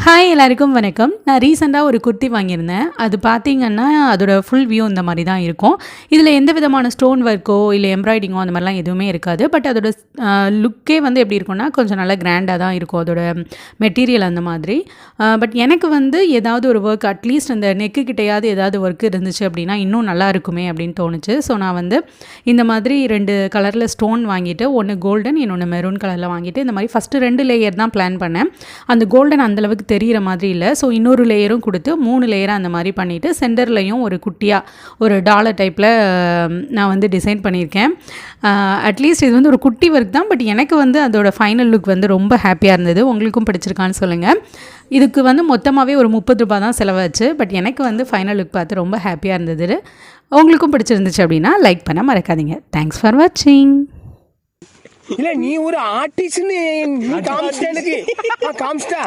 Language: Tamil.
ஹாய் எல்லாருக்கும் வணக்கம். நான் ரீசெண்டாக ஒரு குர்த்தி வாங்கியிருந்தேன். அது பார்த்தீங்கன்னா அதோட ஃபுல் வியூ இந்த மாதிரி தான் இருக்கும். இதில் எந்த விதமான ஸ்டோன் ஒர்க்கோ இல்லை எம்ப்ராய்டிங்கோ அந்த மாதிரிலாம் எதுவுமே இருக்காது. பட் அதோட லுக்கே வந்து எப்படி இருக்கும்னா கொஞ்சம் நல்லா கிராண்டாக தான் இருக்கும் அதோட மெட்டீரியல் அந்த மாதிரி. பட் எனக்கு வந்து ஏதாவது ஒரு ஒர்க் அட்லீஸ்ட் அந்த நெக்கு கிட்டையாவது ஏதாவது ஒர்க் இருந்துச்சு அப்படின்னா இன்னும் நல்லா இருக்குமே அப்படின்னு தோணுச்சு. ஸோ நான் வந்து இந்த மாதிரி 2 கலரில் ஸ்டோன் வாங்கிட்டு, ஒன்று கோல்டன் இன்னொன்று மெரூன் கலரில் வாங்கிட்டு இந்த மாதிரி ஃபஸ்ட்டு 2 லேயர் தான் பிளான் பண்ணேன். அந்த கோல்டன் அந்தளவுக்கு தெரிகிற மாதிரி இல்லை. ஸோ இன்னொரு லேயரும் கொடுத்து 3 லேயராக அந்த மாதிரி பண்ணிவிட்டு சென்டர்லையும் ஒரு குட்டியாக ஒரு டாலர் டைப்பில் நான் வந்து டிசைன் பண்ணியிருக்கேன். அட்லீஸ்ட் இது வந்து ஒரு குட்டி ஒர்க் தான். பட் எனக்கு வந்து அதோட ஃபைனல் லுக் வந்து ரொம்ப ஹாப்பியாக இருந்தது. உங்களுக்கும் பிடிச்சிருக்கான்னு சொல்லுங்கள். இதுக்கு வந்து மொத்தமாகவே ஒரு 30 ரூபாய் தான் செலவாச்சு. பட் எனக்கு வந்து ஃபைனல் லுக் பார்த்து ரொம்ப ஹாப்பியாக இருந்தது. உங்களுக்கும் பிடிச்சிருந்துச்சு அப்படின்னா லைக் பண்ண மறக்காதீங்க. தேங்க்ஸ் ஃபார் வாட்சிங். இல்ல நீ ஒரு ஆர்டிஸ்ட்னு நீ காமிச்சிட்ட எனக்கு காமிச்சிட்டா